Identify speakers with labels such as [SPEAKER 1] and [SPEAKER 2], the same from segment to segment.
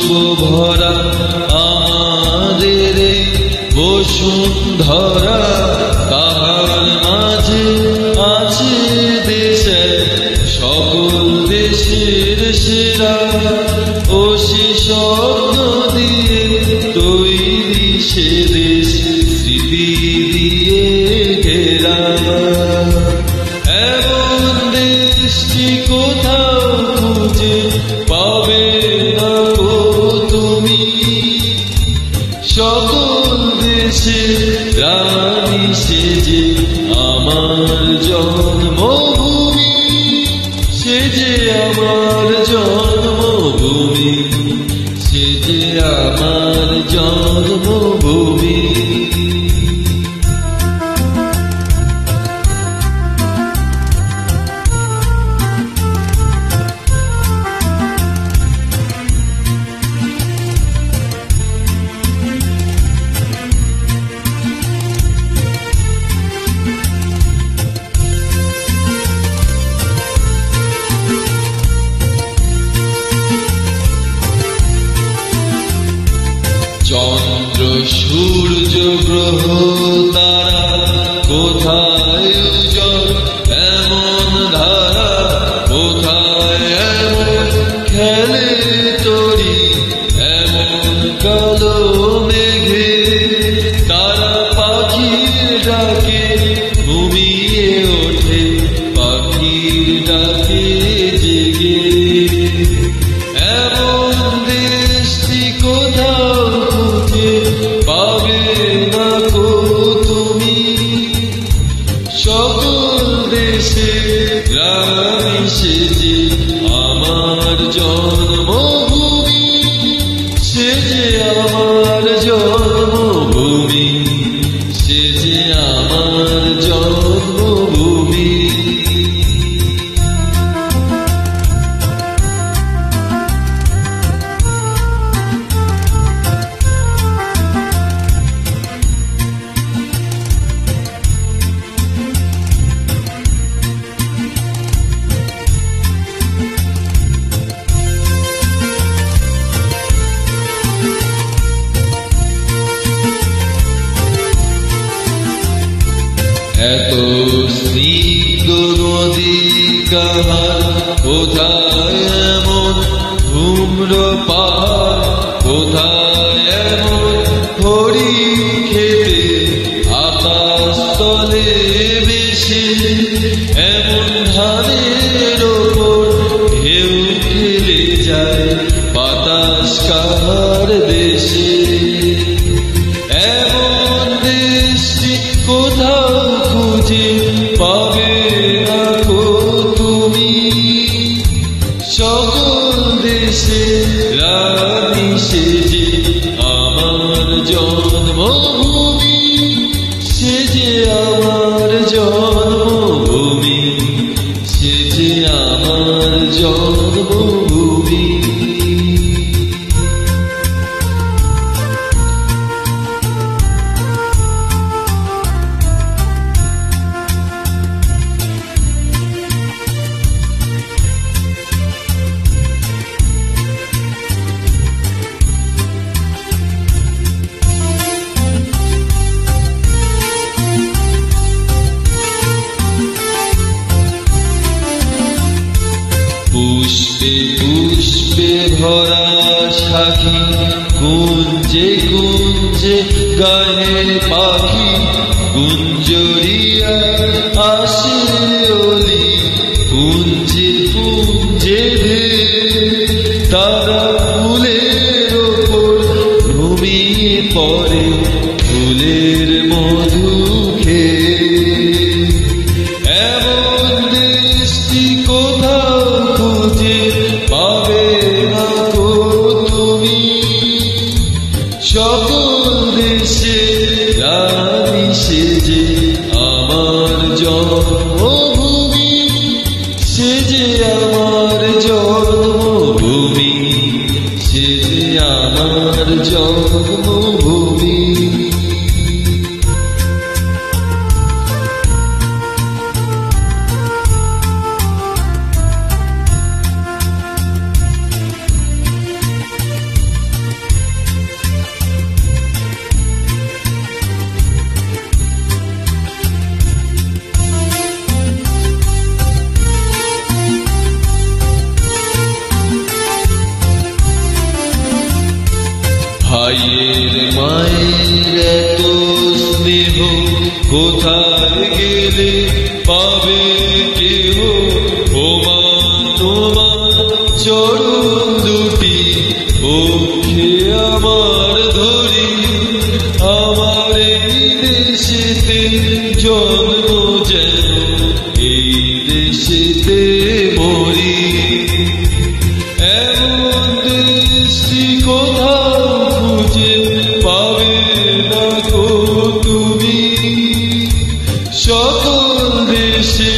[SPEAKER 1] ভরা আমাদের বসুন্ধরা, তাহার মাঝে আছে দেশে সকল দেশের সেরা, ও সে স্বপ্ন দিয়ে তৈরি সে দেশ স্মৃতি দিয়ে ঘেরা। এমন দেশটি কোথাও খুঁজে পাবে না গো তুমি, সকল দেশে রানী সেজে আমার জন্মভূমি, সেজে আমার জন্মভূমি, সেজে আমার জন্মভূমি। চন্দ্র সূর্য গ্রহ তারা কোথায় উজ্জ্বল এমন ধারা, কোথায় এমন খেলে তরি এমন কালো মেঘে, তারা পাখির ডাকে ঘুমিয়ে ওঠে পাখির ডাকে জেগে। এমন দেশটি কোথাও পাবে না গো তুমি, সকল দেশে রানী সেজে আমার জন্মভূমি, সেজে আমার জন্মভূমি, সেজে আমার জন্মভূমি। এত স্নিগ্ধ নদী কাহার, কোথায় এমন ধূম্র পাহাড়, কোথায় এমন হরিণ খেতে আকাশ তলে বেশি, এমন ধানের ওপর ঢেউ খেলে যায় বাতাস কাহার দেশে। এমন দেশটি কোথাও খুঁজে পাবে না গো তুমি, সকল দেশে রানী সেজে আমার জন্মভূমি, সেজে আমার জন্মভূমি, সেজে আমার জন্মভূমি। পুষ্পে পুষ্পে ভরা সাখী, কুঞ্জে কুঞ্জে গায়ে পাখি, কুঞ্জরিয়া আসে ওলি কুঞ্জে কুঞ্জে ধে, তারা ফুলের ওপর ঘুমিয়ে পড়ে ফুলের মধু খেয়ে। এমন দেশটি কোথাও খুঁজে পাবে না গো তুমি, সকল দেশে রানী সেজে আমার জন্মভূমি, সেজে আমার জন্মভূমি, সেজে আমার জন্মভূমি। ভাইয়ের মায়ের এত স্নেহ কোথায় গেলে পাবে কেহ, ও মা তোমার চরণ দুটি বক্ষে আমার ধরি, আমার এই দেশেতে জন্ম যেন এই দেশেতে মরি। এমন দেশটি কোথাও খুঁজে পাবে না গো তুমি, সকল দেশে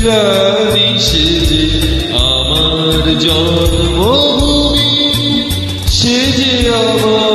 [SPEAKER 1] রানী সেজে আমার জন্মভূমি, সে যে আমার